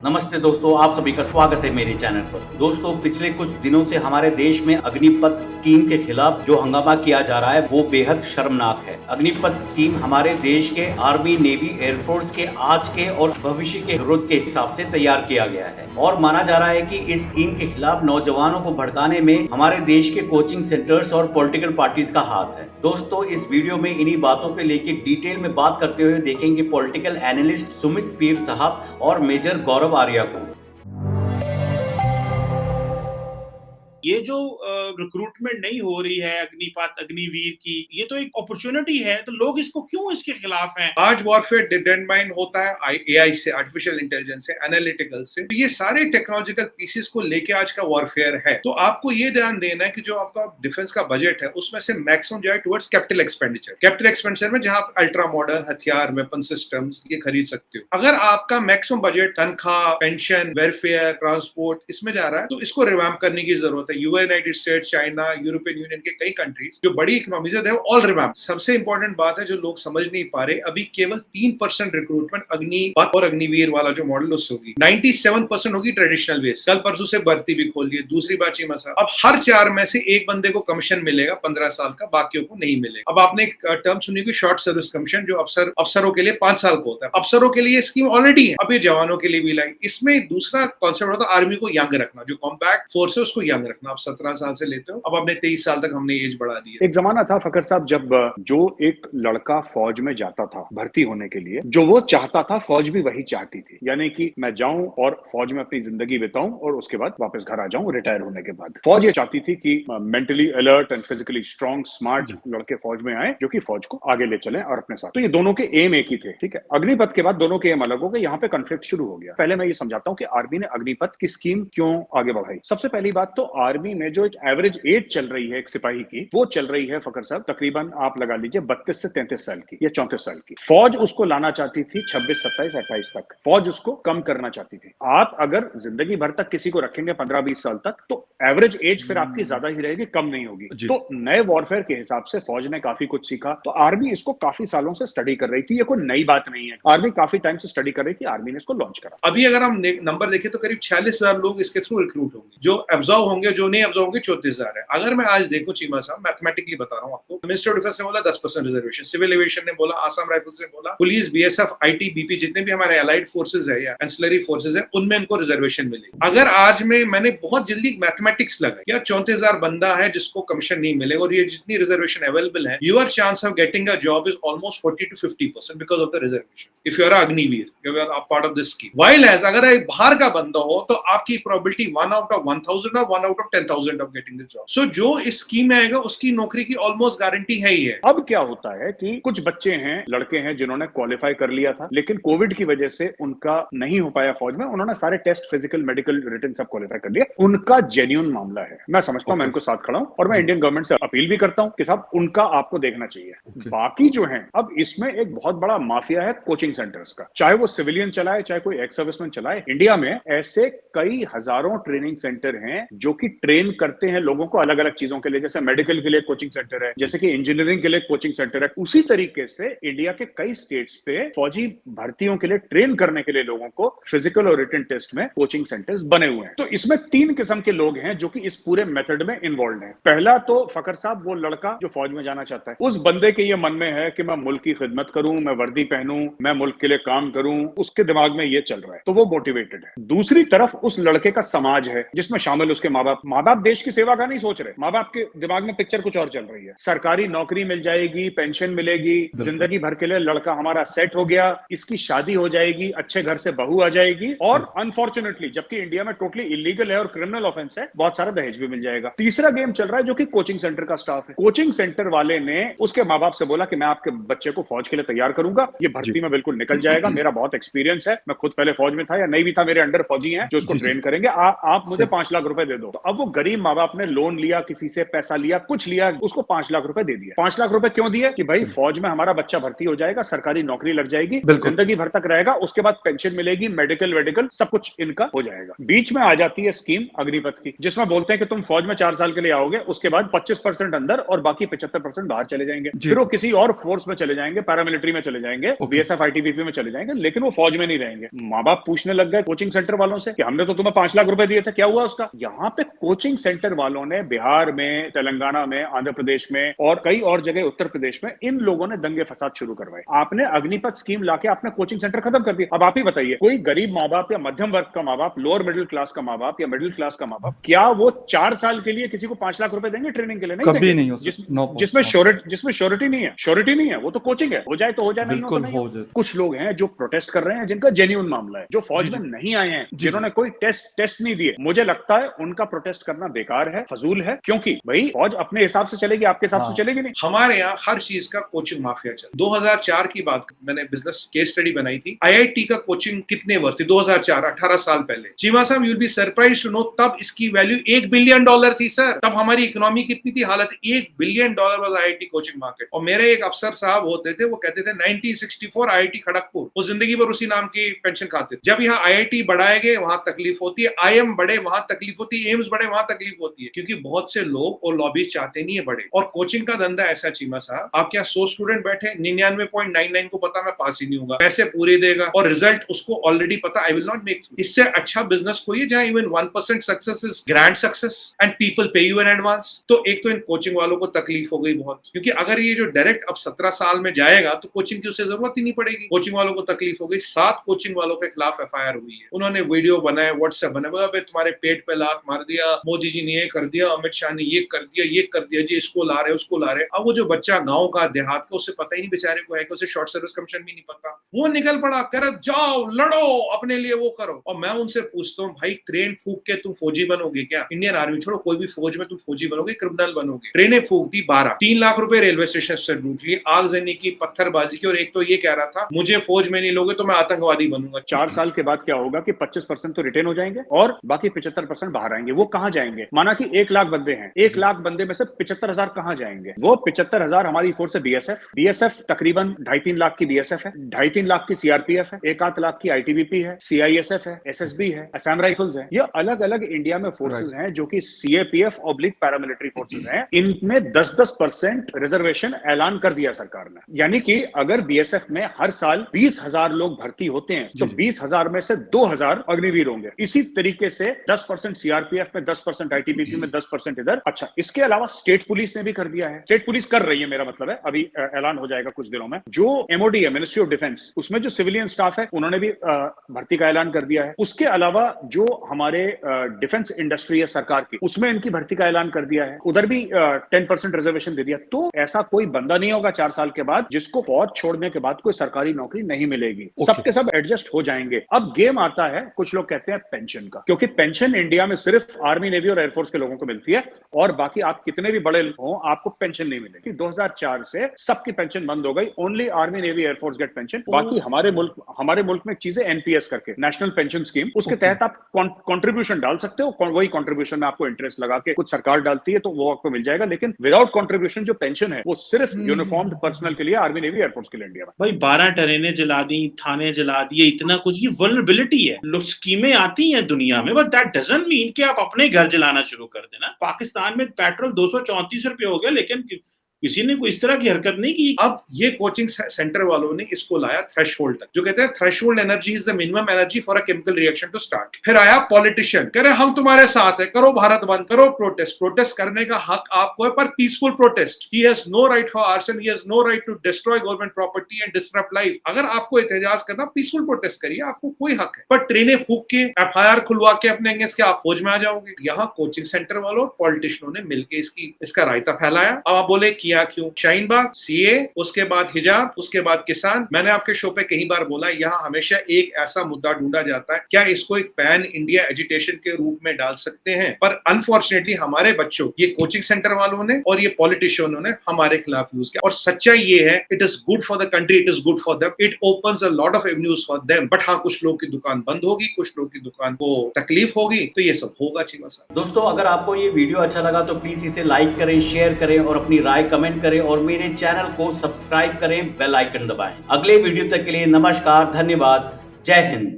नमस्ते दोस्तों, आप सभी का स्वागत है मेरे चैनल पर। दोस्तों, पिछले कुछ दिनों से हमारे देश में अग्निपथ स्कीम के खिलाफ जो हंगामा किया जा रहा है वो बेहद शर्मनाक है। अग्निपथ स्कीम हमारे देश के आर्मी, नेवी, एयरफोर्स के आज के और भविष्य के जरूरत के हिसाब से तैयार किया गया है और माना जा रहा है कि इस स्कीम के खिलाफ नौजवानों को भड़काने में हमारे देश के कोचिंग सेंटर्स और पॉलिटिकल पार्टीज का हाथ है। दोस्तों, इस वीडियो में इन्हीं बातों को लेकर डिटेल में बात करते हुए देखेंगे पॉलिटिकल एनालिस्ट सुमित पीर साहब और मेजर गौरव आर्या को। ये जो रिक्रूटमेंट नहीं हो रही है अग्निपथ अग्निवीर की, ये तो एक अपॉर्चुनिटी है, तो लोग इसको क्यों इसके खिलाफ हैं? आज वॉरफेयर डिटरमाइन होता है एआई से, आर्टिफिशियल इंटेलिजेंस से, एनालिटिकल से। तो ये सारे टेक्नोलॉजिकल पीसेस को लेके आज का वॉरफेयर है। तो आपको ये ध्यान देना है कि जो आपका डिफेंस का बजट है उसमें से मैक्सिमम जाए towards capital expenditure. Capital expenditure में जहां आप अल्ट्रा मॉडर्न हथियार, वेपन सिस्टम्स ये खरीद सकते हो। अगर आपका मैक्सिमम बजट तनख्वाह, पेंशन, वेलफेयर, ट्रांसपोर्ट इसमें जा रहा है तो इसको रिवैम्प करने की जरूरत है। United states, China, European union के कई कंट्रीज जो बड़ी इकोनॉमीज है ऑल रिवैम्प। सबसे इंपॉर्टेंट बात है जो लोग समझ नहीं पा रहे, अभी केवल 3% रिक्रूटमेंट अग्निपथ और अग्निवीर वाला जो मॉडल उससे होगी, 97% होगी ट्रेडिशनल बेस। कल परसों से भर्ती भी खोल दी। दूसरी बात चीमा साहब, अब हर 4 में से एक बंदे को कमीशन मिलेगा 15 साल का, बाकियों को नहीं मिलेगा। अब आपने एक टर्म सुनी कि शॉर्ट सर्विस कमीशन, जो अफसरों के लिए 5 साल का होता है। अफसरों के लिए स्कीम ऑलरेडी है, अब ये जवानों के लिए भी लाई। इसमें दूसरा कॉन्सेप्ट होता है आर्मी को यंग रखना, जो कॉम्पैक्ट फोर्स है उसको यंग रखना। आप 17 साल से लेते हो, अब आपने 23 साल तक हमने एज बढ़ा दी है। एक जमाना था फकर साहब जब जो एक लड़का फौज में जाता था भर्ती होने के लिए, जो वो चाहता था फौज भी वही चाहती थी, यानी कि मैं जाऊं और फौज में अपनी जिंदगी बिताऊं और उसके बाद वापस घर आ जाऊं रिटायर होने के बाद। फौज ये चाहती थी कि mentally alert and physically strong smart लड़के फौज में आए जो कि फौज को आगे ले चलें और अपने साथ। तो ये दोनों के एम एक ही थे, ठीक है। अग्निपथ के बाद दोनों के एम अलग हो गए, यहाँ पे कॉन्फ्लिक्ट शुरू हो गया। पहले मैं ये समझाता हूँ कि आर्मी ने अग्निपथ की स्कीम क्यों आगे बढ़ाई। सबसे पहली बात तो आर्मी में जो एक एवरेज एज चल रही है एक सिपाही की, वो चल रही है फकर साहब तकरीबन आप लगा लीजिए 32 से 33 साल की या 34 साल की। फौज उसको लाना चाहती थी 26, 27, 28 तक। फौज उसको कम करना चाहती थी। आप अगर जिंदगी भर तक किसी को रखेंगे 15-20 साल तक तो एवरेज एज फिर आपकी ज्यादा ही रहेगी, कम नहीं होगी। तो नए वॉरफेयर के हिसाब से फौज ने काफी कुछ सीखा, तो आर्मी इसको काफी सालों से स्टडी कर रही थी। ये कोई नई बात नहीं है, आर्मी काफी टाइम से स्टडी कर रही थी, आर्मी ने इसको लॉन्च करा। अभी अगर हम नंबर देखें तो करीब 46,000 लोग इसके थ्रू रिक्रूट होंगे। जो एब्जॉर्व होंगे, जो नहीं एब्जॉर्व होंगे 34,000 है। अगर मैं आज देखो चीमा साहब, मैथमेटिकली बता रहा हूं आपको, मिनिस्टर ऑफ डिफेंस ने बोला 10% रिजर्वेशन, सिविल एविएशन ने बोला, आसाम राइफल्स ने बोला, पुलिस, बीएसएफ, आईटी, बीपी, जितने भी हमारे एलाइड फोर्सेज है या एंसिलरी फोर्सेज है, उनमें इनको रिजर्वेशन मिलेगी। अगर आज में मैंने बहुत जल्दी मैथमेटिक्स लगाई, या 34,000 बंदा है जिसको कमीशन नहीं मिलेगा और ये जितनी रिजर्वेशन अवेलेबल है, your chance of getting a job is almost 40 to 50% because of the reservation if you are Agniveer, you are a part of this scheme. While as अगर एक बाहर का बंदा हो तो आपकी प्रोबेबिलिटी 1 out of 1,000 और 1 out of 10,000 of getting the job. So जो इस स्कीम में आएगा उसकी नौकरी की ऑलमोस्ट गारंटी है ही है। अब क्या होता है कि कुछ बच्चे हैं, लड़के हैं जिन्होंने क्वालिफाई कर लिया था, लेकिन कोविड की वजह से उनका नहीं हो पाया फौज में। उन्होंने सारे टेस्ट, फिजिकल, मेडिकल, रिटन सब क्वालिफाई कर लिया। उनका जेन्युइन मामला है, मैं समझता हूं, मैं उनको साथ खड़ा हूं और मैं इंडियन गवर्नमेंट से अपील भी करता हूं कि साहब उनका आपको देखना चाहिए। बाकी जो है, अब इसमें एक बहुत बड़ा माफिया है कोचिंग सेंटर्स का, चाहे वो सिविलियन चलाए चाहे कोई एक्स सर्विसमैन चलाए। इंडिया में ऐसे कई हजारों ट्रेनिंग सेंटर हैं जो कि ट्रेन करते हैं लोगों को अलग अलग चीजों के लिए। जैसे मेडिकल के लिए कोचिंग सेंटर है, जैसे कि इंजीनियरिंग के लिए कोचिंग सेंटर है। उसी तरीके से इंडिया के कई स्टेट्स पे फौजी भर्तियों के लिए ट्रेन करने के लिए लोगों को फिजिकल और रिटन टेस्ट में कोचिंग सेंटर्स बने हुए हैं। तो इसमें 3 किस्म के लोग हैं जो कि इस पूरे मेथड में इन्वॉल्व हैं। पहला तो फकर साहब वो लड़का जो फौज में जाना चाहता है, उस बंदे के ये मन में है कि मैं मुल्क की खिदमत करूं, मैं वर्दी पहनूं, मैं मुल्क के लिए काम करूं, उसके दिमाग में ये चल रहा है, तो वो मोटिवेटेड है। दूसरी तरफ उस लड़के का समाज है जिसमें शामिल उसके माँ बाप। माँ बाप देश की सेवा का नहीं सोच रहे, माँ बाप के दिमाग में पिक्चर कुछ और चल रही है। सरकारी नौकरी मिल जाएगी, पेंशन मिलेगी, जिंदगी भर के लिए लड़का हमारा सेट हो गया, इसकी शादी हो जाएगी, अच्छे घर से बहू आ जाएगी, और अनफॉर्चुनेटली जबकि इंडिया में टोटली इलीगल है और क्रिमिनल ऑफेंस है, बहुत सारा दहेज भी मिल जाएगा। तीसरा गेम चल रहा है जो कि कोचिंग सेंटर का स्टाफ है। कोचिंग सेंटर वाले ने उसके माँ बाप से बोला कि मैं आपके बच्चे को फौज के लिए तैयार करूंगा, ये भर्ती में बिल्कुल निकल जाएगा, मेरा बहुत एक्सपीरियंस है, मैं खुद पहले फौज में था या नहीं भी था, मेरे अंडर फौजी हैं जो उसको ट्रेन करेंगे, आप मुझे 5 लाख रुपए दे दो। तो अब वो गरीब माँ बाप ने लोन लिया, किसी से पैसा लिया, कुछ लिया, उसको 5 लाख रुपए दे दिया। 5 लाख रुपए क्यों दिए? कि भाई फौज में हमारा बच्चा भर्ती हो जाएगा, सरकारी नौकरी लग जाएगी, जिंदगी भर तक रहेगा, उसके बाद पेंशन मिलेगी, मेडिकल वेडिकल सब कुछ इनका हो जाएगा। बीच में आ जाती है स्कीम अग्निपथ की, जिसमें बोलते हैं कि तुम फौज में 4 साल के लिए आओगे, उसके बाद 25% अंदर और बाकी 75% बाहर चले जाएंगे, फिर वो किसी और फोर्स में चले जाएंगे, पैरामिलिट्री में चले जाएंगे, बीएसएफ आईटीबीपी में चले जाएंगे, लेकिन वो फौज में नहीं रहेंगे। माँ बाप पूछने लग गए कोचिंग सेंटर वालों से कि हमने तो तुम्हें 5 लाख रुपए दिए थे, क्या हुआ उसका? यहाँ पे कोचिंग सेंटर वालों ने बिहार में, तेलंगाना में, आंध्र प्रदेश में और कई और जगह उत्तर प्रदेश में इन लोगों ने दंगे फसाद शुरू करवाए। आपने अग्निपथ स्कीम लाके आपने कोचिंग सेंटर खत्म कर दिया। अब आप ही बताइए, कोई गरीब माँ बाप या मध्यम वर्ग का माँ बाप, लोअर मिडिल क्लास का माँ बाप या मिडिल क्लास का माँ बाप, क्या वो 4 साल के लिए किसी को 5 लाख रुपए देंगे ट्रेनिंग के लिए? नहीं कभी नहीं हो जिसमें श्योरिटी नहीं है, श्योरिटी नहीं है, वो तो कोचिंग है, हो जाए तो हो जाए, नहीं हो तो नहीं। कुछ लोग हैं जो प्रोटेस्ट कर रहे हैं, जिनका जेन्युइन मामला है, जो फौज में नहीं आए हैं, जिन्होंने कोई टेस्ट नहीं दिए, मुझे लगता है उनका प्रोटेस्ट करना बेकार है, फजूल है, क्योंकि भाई फौज अपने हिसाब से चलेगी, आपके हिसाब से चलेगी नहीं। हमारे यहाँ हर चीज का कोचिंग माफिया चल। 2004 की बात मैंने बिजनेस केस स्टडी बनाई थी, आईआईटी का कोचिंग कितने वर्थ थी 2004, 18 साल पहले। चीमा साहब, you will be surprised to know तब इसकी वैल्यू $1 बिलियन थी सर। तब हमारी इकोनॉमी कितनी थी, हालत $1 billion was IIT coaching market. और मेरे एक अफसर साहब होते थे, वो कहते थे 1964 आईआईटी खड़गपुर, वो जिंदगी भर उसी नाम की पेंशन खाते थे। जब यहाँ आईआईटी बढ़ाए गए वहां तकलीफ होती है, आईएम बढ़े वहां तकलीफ होती है, एम्स बढ़े वहां तकलीफ होती है, क्योंकि बहुत से लोग और लॉबी चाहते नहीं है बढ़े। और कोचिंग का धंधा ऐसा चीमा साहब, आप क्या 100 स्टूडेंट बैठे, 99.99 को पता मैं पास ही नहीं होगा, पैसे पूरे देगा और रिजल्ट उसको ऑलरेडी पता, आई विल नॉट मेक। इससे अच्छा बिजनेस कोई है जहां even 1% success is grand success and people पे यू इन एडवांस। तो एक तो इन कोचिंग वालों को तकलीफ हो गई बहुत, क्योंकि अगर ये जो डायरेक्ट अब 17 साल में जाएगा तो कोचिंग की उसे जरूरत ही नहीं पड़ेगी। कोचिंग वालों को तकलीफ हो गई। 7 कोचिंग वालों के खिलाफ एफआईआर हुई है। उन्होंने वीडियो बनाए, व्हाट्सएप बनाए, बोला तुम्हारे पेट पे लात मार दिया, मोदी जी ने ये कर दिया, अमित शाह ने ये कर दिया जी, इसको ला रहे उसको ला रहे। अब वो जो बच्चा गांव का, देहात का, उसे पता ही नहीं बेचारे को है कि उसे शॉर्ट सर्विस कमीशन भी नहीं पता, वो निकल पड़ा, कह रहा जाओ लड़ो अपने लिए, वो करो। और मैं उनसे पूछता हूँ, भाई ट्रेन फूक के तुम फौजी बनोगे क्या? इंडियन आर्मी छोड़ो, कोई भी फौज में तुम फौजी बनोगे, क्रिमिनल बनोगे। ट्रेनें फूक दी 12, 3 लाख रुपए रेलवे स्टेशन से लूट लिए, आगजनी की, पत्थरबाजी की, और एक तो ये कह रहा था मुझे फौज में नहीं लोगे तो मैं आतंकवादी बनूंगा। 4 साल के बाद क्या होगा कि 25% तो रिटेन हो जाएंगे और बाकी 75% बाहर आएंगे। वो कहां जाएंगे? माना कि 1 लाख बंदे हैं, 1 लाख बंदे में से 75,000 कहां जाएंगे? वो 75,000 हमारी फोर्स है बीएसएफ तकरीबन 2.5-3 लाख की बीएसएफ है, 2.5-3 लाख की सीआरपीएफ है, 1-8 लाख की आईटीबीपी है, सीआईएसएफ है, एसएसबी है, असम राइफल्स है। ये अलग अलग इंडिया में फोर्सेज हैं जो कि सीएपीएफ ऑब्लिक पैरामिलिट्री फोर्सेज हैं। इनमें 10% रिजर्वेशन ऐलान कर दिया सरकार ने। यानी कि अगर बीएसएफ में हर साल 20,000 लोग भर्ती होते हैं तो 20,000 में से 2,000 अग्निवीर होंगे। इसी तरीके से 10% सीआरपीएफ में, 10% आईटीबीपी में, 10% इधर। अच्छा, इसके अलावा स्टेट पुलिस ने भी कर दिया है। स्टेट पुलिस कर रही है, मेरा मतलब है, अभी ऐलान हो जाएगा कुछ दिनों में। जो एमओडी है, मिनिस्ट्री ऑफ डिफेंस, उसमें जो सिविलियन स्टाफ है उन्होंने भी भर्ती का ऐलान कर दिया है। उसके अलावा जो हमारे डिफेंस इंडस्ट्री है सरकार की, उसमें इनकी भर्ती का ऐलान कर दिया है। उधर भी 10% रिजर्वेशन दे दिया। तो ऐसा कोई बंदा नहीं होगा 4 साल के बाद जिसको फौज छोड़ने के बाद कोई सरकारी नौकरी नहीं मिलेगी। सबके सब एडजस्ट हो जाएंगे। अब गेम आता है, कुछ लोग कहते हैं पेंशन का, क्योंकि पेंशन इंडिया में सिर्फ आर्मी, नेवी और एयरफोर्स के लोगों को मिलती है और बाकी आप कितने भी बड़े हो आपको पेंशन नहीं मिलेगी। 2004 से सबकी पेंशन बंद हो गई। Only army, navy, air force get pension. बाकी हमारे मुल्क में चीजें एनपीएस करके, नेशनल पेंशन स्कीम, उसके तहत आप कंट्रीब्यूशन डाल सकते हो। वही कंट्रीब्यूशन में आपको इंटरेस्ट लगा के कुछ सरकार डालती है तो वो आपको मिल जाएगा। लेकिन विदाउट कंट्रीब्यूशन जो पेंशन है वो सिर्फ यूनिफॉर्म्ड पर्सनल के लिए, आर्मी, नेवी, एयरफोर्स के लिए इंडिया में। भाई 12 ट्रेनें जला दी, थाने जला दिए, इतना कुछ, ये वल्नरेबिलिटी है। लोग स्कीमें आती हैं दुनिया में, बट दैट डजंट मीन कि आप अपने घर जलाना शुरू कर देना। पाकिस्तान में पेट्रोल 234 रुपये हो गया, लेकिन किसी ने कोई इस तरह की हरकत नहीं की। अब ये कोचिंग सेंटर वालों ने इसको लाया थ्रेशोल्ड तक, जो कहते हैं threshold energy is the minimum energy for a chemical reaction to start. फिर आया पॉलिटिशियन, कह रहे हम तुम्हारे साथ है, करो भारत बंद, करो प्रोटेस्ट करने का हक आपको है, पर peaceful protest. He has no right for arson, he has no right to destroy government property and disturb life. अगर आपको एहतजाज करना, पीसफुल प्रोटेस्ट करिए, आपको कोई हक है। पर ट्रेनें फूक के, एफआईआर खुलवा के अपने इसके आप फौज में आ जाओगे। यहाँ कोचिंग सेंटर वालों, पॉलिटिशियनों ने मिलकर इसका रायता फैलाया। अब आप बोले कि किया क्यों? शाहीन बाग, सीए, उसके बाद हिजाब, उसके बाद किसान। मैंने आपके शो पे कई बार बोला, यहाँ हमेशा एक ऐसा मुद्दा ढूंढा जाता है, क्या इसको एक पैन इंडिया एजिटेशन के रूप में डाल सकते हैं? पर अनफॉर्चुनेटली हमारे बच्चों, ये कोचिंग सेंटर वालों ने और ये पॉलिटिशियनों ने हमारे खिलाफ यूज किया। और सच्चाई ये है, it is good for the country, it is good for them, it opens a lot of avenues for them. But हाँ, कुछ लोग की दुकान बंद होगी, कुछ लोग की दुकान को तकलीफ होगी, तो ये सब होगा। चीमा साहब, दोस्तों अगर आपको ये वीडियो अच्छा लगा तो प्लीज इसे लाइक करें, शेयर करें और अपनी राय कमेंट करें और मेरे चैनल को सब्सक्राइब करें, बेल आइकन दबाएं। अगले वीडियो तक के लिए नमस्कार, धन्यवाद, जय हिंद।